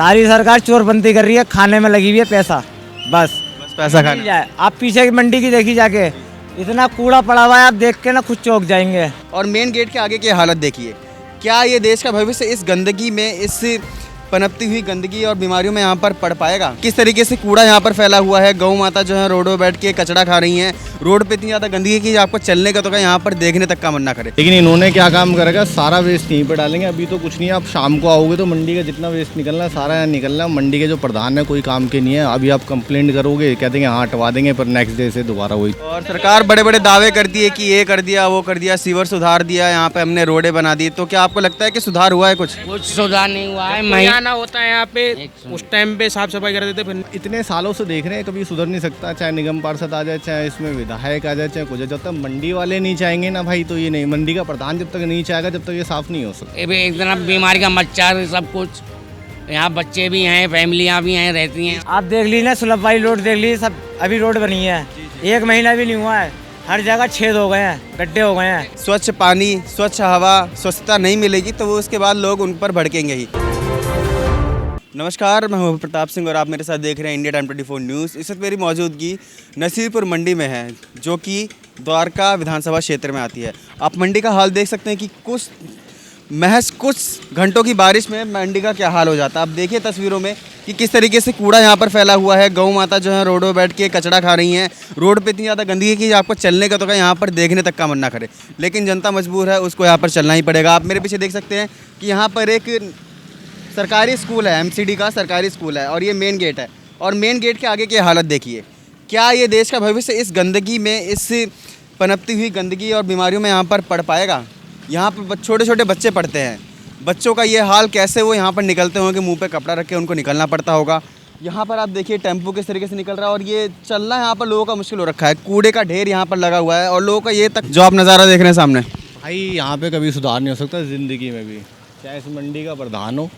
सारी सरकार चोरपंथी कर रही है, खाने में लगी हुई है पैसा, बस पैसा खाने। जाए। आप पीछे की मंडी की देखी जाके, इतना कूड़ा पड़ा हुआ है, आप देख के ना खुद चौंक जाएंगे। और मेन गेट के आगे की हालत देखिए, क्या ये देश का भविष्य इस गंदगी में, इस पनपती हुई गंदगी और बीमारियों में यहाँ पर पड़ पाएगा? किस तरीके से कूड़ा यहाँ पर फैला हुआ है, गौ माता जो है रोडों बैठ के कचरा खा रही हैं, रोड पे इतनी ज़्यादा गंदगी कि आपको चलने का तो क्या यहाँ पर देखने तक का मन ना करे। लेकिन इन्होंने क्या काम करेगा, सारा वेस्ट यहीं पर डालेंगे। अभी तो कुछ नहीं है, आप शाम को आओगे तो मंडी का जितना वेस्ट निकलना है सारा यहाँ निकलना है। मंडी के जो प्रधान है कोई काम के नहीं है। अभी आप कंप्लेंट करोगे, कहते हैं हाँ हटवा देंगे, पर नेक्स्ट डे से दोबारा वही। और सरकार बड़े बड़े दावे करती है कि ये कर दिया, वो कर दिया, सीवर सुधार दिया, यहाँ पे हमने रोडें बना दी। तो क्या आपको लगता है कि सुधार हुआ है? कुछ सुधार नहीं हुआ है। महीना होता है यहाँ पे, उस टाइम पे साफ सफाई कर देते, फिर इतने सालों से देख रहे हैं, कभी सुधर नहीं सकता। चाहे निगम पार्षद आ जाए, चाहे इसमें विधायक आ जाए, चाहे कुछ, जब तक मंडी वाले नहीं चाहेंगे ना भाई, तो ये नहीं। मंडी का प्रधान जब तक नहीं चाहेगा, जब तक ये साफ नहीं हो सकता। एक तरफ बीमारी का मच्छर, सब कुछ यहाँ, बच्चे भी हैं, फैमिलियाँ भी हैं, रहती हैं। आप देख ली ना, सुलभ वाली रोड देख ली, सब अभी रोड बनी है, 1 महीना भी नहीं हुआ है, हर जगह छेद हो गए हैं, गड्ढे हो गए हैं। स्वच्छ पानी, स्वच्छ हवा, स्वच्छता नहीं मिलेगी तो वो उसके बाद लोग उन पर भड़केंगे ही। नमस्कार, मैं हूं प्रताप सिंह और आप मेरे साथ देख रहे हैं इंडिया टाइम 24 न्यूज़। इस वक्त मेरी मौजूदगी नसीरपुर मंडी में है, जो कि द्वारका विधानसभा क्षेत्र में आती है। आप मंडी का हाल देख सकते हैं कि महज कुछ घंटों की बारिश में मंडी का क्या हाल हो जाता है। आप देखिए तस्वीरों में कि किस तरीके से कूड़ा यहाँ पर फैला हुआ है, गौ माता जो है रोडों बैठ के कचरा खा रही हैं, रोड पे इतनी ज़्यादा गंदगी कि आपको चलने का तो क्या यहाँ पर देखने तक का मन ना करे। लेकिन जनता मजबूर है, उसको यहाँ पर चलना ही पड़ेगा। आप मेरे पीछे देख सकते हैं कि यहाँ पर एक सरकारी स्कूल है, एमसीडी का सरकारी स्कूल है, और ये मेन गेट है। और मेन गेट के आगे की हालत देखिए, क्या ये देश का भविष्य इस गंदगी में, इस पनपती हुई गंदगी और बीमारियों में यहाँ पर पड़ पाएगा? यहाँ पर छोटे छोटे बच्चे पढ़ते हैं, बच्चों का ये हाल, कैसे वो यहाँ पर निकलते होंगे, मुंह पे कपड़ा रख के उनको निकलना पड़ता होगा। यहाँ पर आप देखिए टेम्पो किस तरीके से निकल रहा है, और ये चलना यहाँ पर लोगों का मुश्किल हो रखा है। कूड़े का ढेर यहाँ पर लगा हुआ है, और लोगों का ये तक जो आप नज़ारा देख रहे हैं सामने, भाई यहाँ पे कभी सुधार नहीं हो सकता ज़िंदगी में भी, चाहे इस मंडी का प्रधान हो,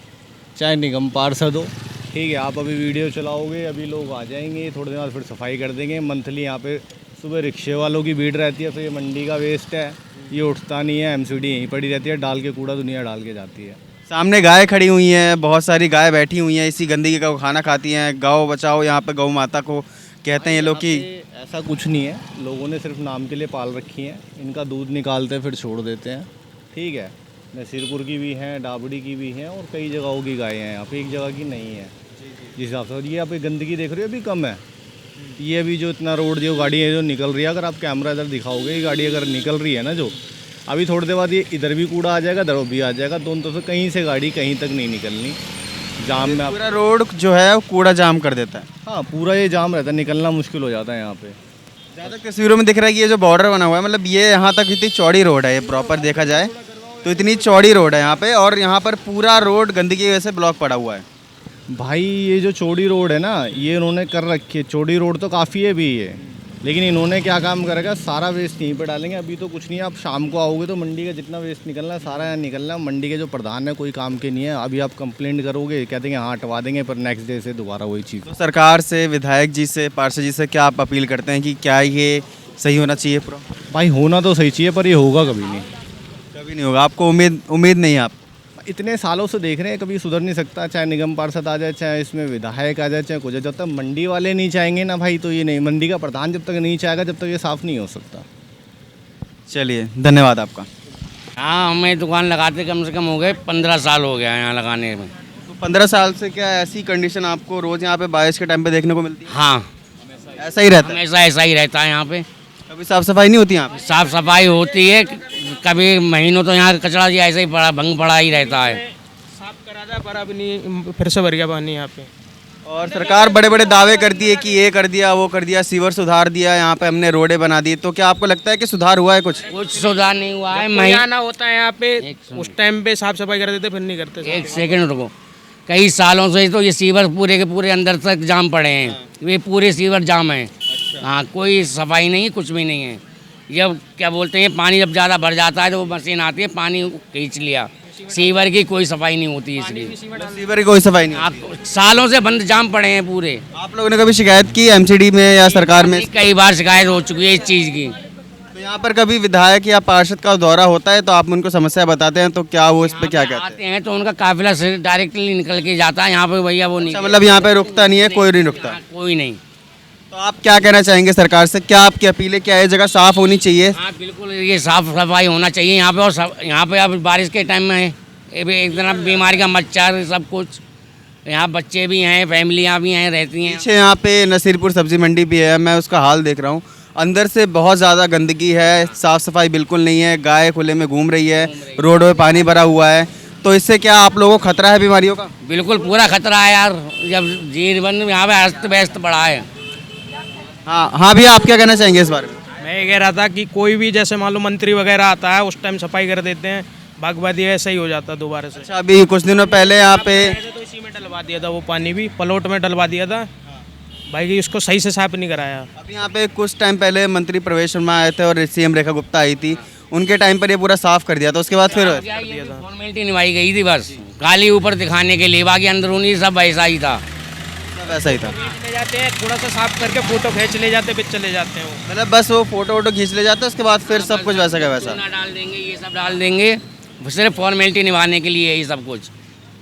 चाहे निगम पार्षद हो। ठीक है, आप अभी वीडियो चलाओगे, अभी लोग आ जाएंगे, थोड़े दिन बाद फिर सफाई कर देंगे। मंथली यहाँ पे सुबह रिक्शे वालों की भीड़ रहती है, फिर ये मंडी का वेस्ट है, ये उठता नहीं है, एमसीडी यहीं पड़ी रहती है, डाल के कूड़ा दुनिया डाल के जाती है। सामने गाय खड़ी हुई हैं, बहुत सारी गाय बैठी हुई हैं, इसी गंदगी का खाना खाती हैं। गौ बचाओ, यहाँ पे गौ माता को कहते हैं ये लोग कि ऐसा कुछ नहीं है, लोगों ने सिर्फ नाम के लिए पाल रखी हैं। इनका दूध निकालते हैं फिर छोड़ देते हैं। ठीक है, नसीरपुर की भी हैं, डाबड़ी की भी हैं, और कई जगहों की गायें हैं, यहाँ पे एक जगह की नहीं है। जिस हिसाब से ये आप गंदगी देख रहे हो अभी कम है। ये अभी जो इतना रोड जो गाड़ी है जो निकल रही है, अगर आप कैमरा इधर दिखाओगे, ये गाड़ी अगर निकल रही है ना, जो अभी थोड़ी देर बाद ये इधर भी कूड़ा आ जाएगा, इधर भी आ जाएगा, दोनों तरफ से कहीं से गाड़ी कहीं तक नहीं निकलनी। जाम में पूरा रोड जो है वो कूड़ा जाम कर देता है। हाँ, पूरा ये जाम रहता है, निकलना मुश्किल हो जाता है यहाँ पे। ज़्यादा तस्वीरों में दिख रहा है कि ये जो बॉर्डर बना हुआ है, मतलब ये यहाँ तक इतनी चौड़ी रोड है, ये प्रॉपर देखा जाए तो इतनी चौड़ी रोड है यहाँ पे, और यहाँ पर पूरा रोड गंदगी की वजह से ब्लॉक पड़ा हुआ है। भाई ये जो चौड़ी रोड है ना, ये इन्होंने कर रखी है। चौड़ी रोड तो काफ़ी है भी ये, लेकिन इन्होंने क्या काम करेगा, सारा वेस्ट यहीं पे डालेंगे। अभी तो कुछ नहीं है, आप शाम को आओगे तो मंडी का जितना वेस्ट निकलना है सारा यहाँ निकलना है। मंडी के जो प्रधान है कोई काम के नहीं है। अभी आप कंप्लेंट करोगे, कहते हैं हाँ हटवा देंगे, पर नेक्स्ट डे से दोबारा वही चीज़। तो सरकार से, विधायक जी से, पार्षद जी से क्या आप अपील करते हैं कि क्या ये सही होना चाहिए पूरा? भाई होना तो सही चाहिए, पर ये होगा कभी नहीं, कभी नहीं होगा। आपको उम्मीद नहीं है? आप इतने सालों से देख रहे हैं, कभी सुधर नहीं सकता। चाहे निगम पार्षद आ जाए, चाहे इसमें विधायक आ जाए, चाहे कुछ, जब तक मंडी वाले नहीं चाहेंगे ना भाई, तो ये नहीं। मंडी का प्रधान जब तक नहीं चाहेगा, जब तक ये साफ़ नहीं हो सकता। चलिए, धन्यवाद आपका। हाँ, हमें दुकान लगाते कम से कम हो गए 15 साल हो गया यहाँ लगाने में। तो 15 साल से क्या ऐसी कंडीशन आपको रोज़ यहाँ पे बारिश के टाइम पे देखने को मिलती है? हाँ, ऐसा ही रहता है? हमेशा ऐसा ही रहता है यहाँ पे। कभी साफ सफाई नहीं होती यहाँ पे? साफ सफाई होती है, कभी महीनों तो यहाँ कचरा जी ऐसे ही पड़ा, भंग पड़ा ही रहता है। साफ करा था, पर अब नहीं, फिर से भर गया पानी यहाँ पे। और सरकार बड़े बड़े दावे करती है कि ये कर दिया, वो कर दिया, सीवर सुधार दिया, यहाँ पे हमने रोडें बना दी। तो क्या आपको लगता है कि सुधार हुआ है? कुछ सुधार नहीं हुआ है। महीना होता है यहाँ पे, उस टाइम पे साफ सफाई कर देते, फिर नहीं करते। एक सेकंड रुको, कई सालों से तो ये सीवर पूरे के पूरे अंदर तक जाम पड़े हैं, ये पूरे सीवर जाम है। हाँ, कोई सफाई नहीं, कुछ भी नहीं है। जब क्या बोलते हैं, पानी जब ज़्यादा भर जाता है तो वो मशीन आती है, पानी खींच लिया। सीवर की कोई सफाई नहीं होती, इसलिए सीवर की कोई सफाई नहीं? आप सालों से बंद जाम पड़े हैं पूरे। आप लोगों ने कभी शिकायत की एमसीडी में या सरकार में? कई बार शिकायत हो चुकी है इस चीज़ की। तो यहाँ पर कभी विधायक या पार्षद का दौरा होता है तो आप उनको समस्या बताते हैं तो क्या वो इस पे क्या कहते हैं? आते हैं तो उनका काफिला से डायरेक्टली निकल के जाता है, यहाँ पे भैया वो नहीं, अच्छा, मतलब यहाँ पे रुकता नहीं है, कोई नहीं रुकता। कोई नहीं। तो आप क्या कहना चाहेंगे सरकार से, क्या आपकी अपील है, क्या ये जगह साफ होनी चाहिए? हाँ बिल्कुल, ये साफ सफाई होना चाहिए यहाँ पे। और यहाँ पे अब बारिश के टाइम में ये भी एक तरह बीमारी का मच्छर सब कुछ, यहाँ बच्चे भी हैं, फैमिलियाँ भी हैं, रहती हैं। पीछे यहाँ पे नसीरपुर सब्जी मंडी भी है, मैं उसका हाल देख रहा हूँ। अंदर से बहुत ज़्यादा गंदगी है, साफ़ सफाई बिल्कुल नहीं है, गाय खुले में घूम रही है, रोड में पानी भरा हुआ है। तो इससे क्या आप लोगों को खतरा है बीमारियों का? बिल्कुल पूरा खतरा है यार, जब जीवन यहाँ पे अस्त व्यस्त पड़ा है। हाँ हाँ भैया, आप क्या कहना चाहेंगे इस बारे में? मैं ये कह रहा था कि कोई भी जैसे मान लो मंत्री वगैरह आता है उस टाइम सफाई कर देते हैं, बागबादी ऐसा ही हो जाता दोबारा से। अच्छा, अभी कुछ दिनों पहले यहाँ पे ऐसे तो इसी में डलवा दिया था, वो पानी भी प्लॉट में डलवा दिया था भाई, कि उसको सही से साफ नहीं कराया। अभी यहाँ पे कुछ टाइम पहले मंत्री प्रवेश शर्मा आए थे और सीएम रेखा गुप्ता आई थी, उनके टाइम पर ये पूरा साफ कर दिया था। उसके बाद फिर फॉर्मेलिटी निभाई गई थी बस, खाली ऊपर दिखाने के लिए, बाकी अंदरूनी सब वैसा ही था। वैसा ही था, ले जाते हैं थोड़ा सा साफ करके फोटो खींच ले जाते फिर चले जाते हैं वो। मतलब बस वो फोटो वोटो खींच ले जाते हैं, उसके बाद फिर सब कुछ वैसा का वैसा। चूना डाल देंगे, ये सब डाल देंगे, सिर्फ फॉर्मेलिटी निभाने के लिए, ये सब कुछ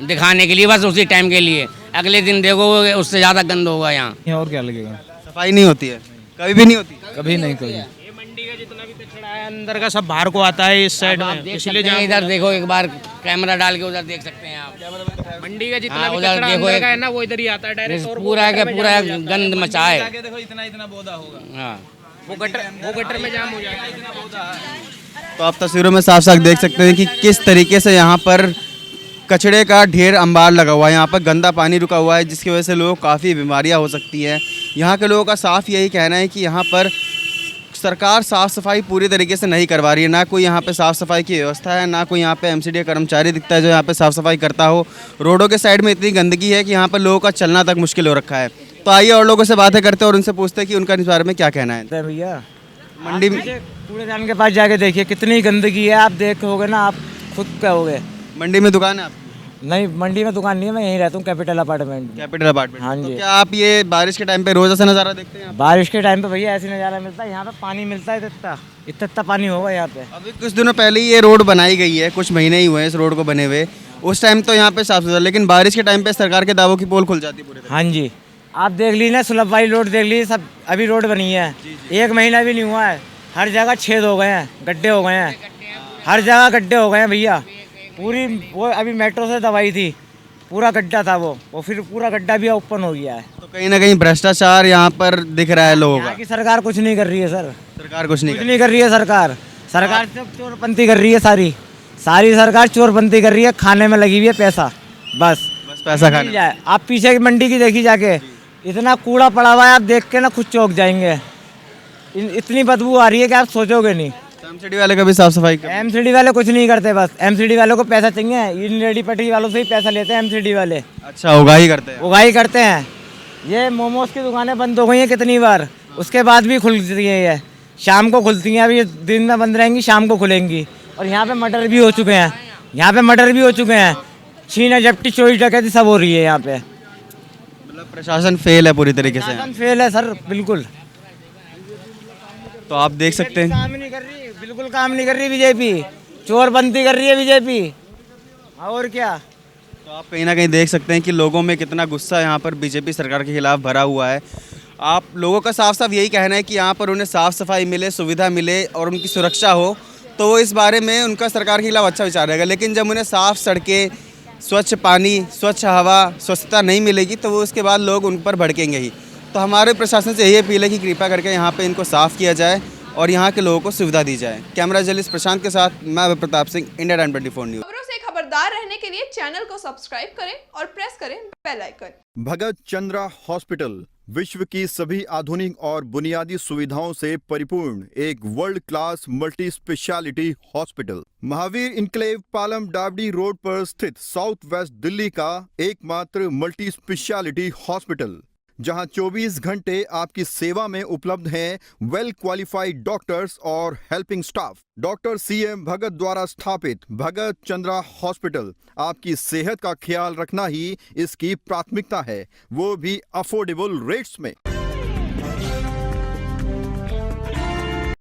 दिखाने के लिए, बस उसी टाइम के लिए। अगले दिन देखो उससे ज़्यादा गंद होगा यहाँ। और क्या लगेगा? सफाई नहीं होती है, कभी भी नहीं होती। कभी नहीं कभी। ये मंडी का जितना भी कचरा है अंदर का सब बाहर को आता है इस साइड में, इसलिए इसलिए इधर देखो, एक बार कैमरा डाल के उधर देख सकते हैं आप। मंडी का जितना हाँ, भी उधर कचरा देखो, अंदर एक- का है ना वो इधर ही आता है डायरेक्ट, और वो पूरा गटर का में पूरा जाम हो जाता है। गंद मचा है। देखो इतना पौधा होगा। हाँ, वो गटर में जाम हो जाता है। तो आप तस्वीरों में साफ साफ देख सकते हैं कि किस तरीके से यहाँ पर कचड़े का ढेर अंबार लगा हुआ है। यहाँ पर गंदा पानी रुका हुआ है, जिसकी वजह से लोगों को काफ़ी बीमारियाँ हो सकती हैं। यहाँ के लोगों का साफ यही कहना है कि यहाँ पर सरकार साफ़ सफाई पूरी तरीके से नहीं करवा रही है। ना कोई यहाँ पे साफ़ सफाई की व्यवस्था है, ना कोई यहाँ पे एमसीडी कर्मचारी दिखता है जो यहाँ पे साफ़ सफाई करता हो। रोडों के साइड में इतनी गंदगी है कि यहाँ पर लोगों का चलना तक मुश्किल हो रखा है। तो आइए और लोगों से बातें करते हैं और उनसे पूछते हैं कि उनका इस बारे में क्या कहना है। भैया मंडी में कूड़ेदान के पास जाके देखिए कितनी गंदगी है, आप देखोगे ना आप खुद कहोगे। मंडी में दुकान है आपकी? नहीं, मंडी में दुकान नहीं है, मैं यहीं रहता हूँ कैपिटल अपार्टमेंट में। Capital apartment. हाँ तो जी। क्या आप ये बारिश के टाइम पे रोज ऐसा नज़ारा देखते हैं? बारिश के टाइम पे भैया ऐसे नज़ारा मिलता है, यहाँ पे पानी मिलता है इतना इतना पानी होगा यहाँ पे। अभी कुछ दिनों पहले ही ये रोड बनाई गई है, कुछ महीने ही हुए हैं इस रोड को बने हुए। उस टाइम तो यहाँ पे साफ सुथरा, लेकिन बारिश के टाइम पे सरकार के दावों की पोल खुल जाती है पूरे तरह। हाँ जी, आप देख लीजिए ना, सुलभ वाली रोड देख लीजिए, सब अभी रोड बनी है, एक महीना भी नहीं हुआ है, हर जगह छेद हो गए हैं, गड्ढे हो गए हैं, हर जगह गड्ढे हो गए हैं भैया। पूरी वो अभी मेट्रो से दवाई थी, पूरा गड्ढा था वो फिर पूरा गड्ढा भी ओपन हो गया है। तो कहीं ना कहीं भ्रष्टाचार यहाँ पर दिख रहा है लोगों का। यहाँ की सरकार कुछ नहीं कर रही है सर, सरकार कुछ नहीं कुछ नहीं कर रही है सरकार। सरकार सिर्फ चोरपंथी कर रही है, सारी सरकार चोरपंथी कर रही है, खाने में लगी हुई है पैसा, बस पैसा खाने। जाए। आप पीछे की मंडी की देखी जाके, इतना कूड़ा पड़ा हुआ है, आप देख के ना खुद चौंक जाएंगे। इतनी बदबू आ रही है कि आप सोचोगे नहीं। एमसीडी वाले का भी साफ सफाई कर। एमसीडी वाले कुछ नहीं करते, बस एमसीडी वालों को पैसा चाहिए, इन रेडी पटरी वालों से ही पैसा लेते हैं एमसीडी वाले, अच्छा, उगाही करते हैं। उगाही करते हैं। ये मोमोज की दुकानें बंद हो गई हैं कितनी बार, उसके बाद भी खुलती हैं, ये शाम को खुलती हैं, अभी दिन में बंद रहेंगी, शाम को खुलेंगी। और यहाँ पे मर्डर भी हो चुके हैं, यहाँ पे मर्डर भी हो चुके हैं, छीना झपटी चोरी डकैती सब हो रही है यहाँ पे। मतलब प्रशासन फेल है पूरी तरीके से। शासन फेल है सर, बिल्कुल तो आप देख सकते हैं काम नहीं कर रही, बिल्कुल काम नहीं कर रही बीजेपी, चोरबंदी कर रही है बीजेपी, और क्या। तो आप कहीं ना कहीं देख सकते हैं कि लोगों में कितना गुस्सा यहाँ पर बीजेपी सरकार के खिलाफ भरा हुआ है। आप लोगों का साफ साफ यही कहना है कि यहाँ पर उन्हें साफ़ सफाई मिले, सुविधा मिले और उनकी सुरक्षा हो, तो वो इस बारे में उनका सरकार के खिलाफ अच्छा विचार रहेगा। लेकिन जब उन्हें साफ़ सड़कें, स्वच्छ पानी, स्वच्छ हवा, स्वच्छता नहीं मिलेगी तो वो उसके बाद लोग उन पर भड़केंगे ही। तो हमारे प्रशासन से यही अपील है कि कृपया करके यहाँ पे इनको साफ़ किया जाए और यहाँ के लोगों को सुविधा दी जाए। कैमरा जर्नलिस्ट प्रशांत के साथ मैं Abhay Pratap Singh, India time 24 news. खबरों से खबरदार रहने के लिए चैनल को सब्सक्राइब करें और प्रेस करें बेल आइकन। भगत चंद्रा हॉस्पिटल विश्व की सभी आधुनिक और बुनियादी सुविधाओं से परिपूर्ण एक world class multi speciality hospital, Mahavir enclave Palam Dabri road पर स्थित साउथ वेस्ट दिल्ली का एकमात्र मल्टी स्पेशलिटी हॉस्पिटल, जहां 24 घंटे आपकी सेवा में उपलब्ध हैं वेल क्वालिफाइड डॉक्टर्स और हेल्पिंग स्टाफ। डॉक्टर CM भगत द्वारा स्थापित भगत चंद्रा हॉस्पिटल आपकी सेहत का ख्याल रखना ही इसकी प्राथमिकता है, वो भी अफोर्डेबल रेट्स में।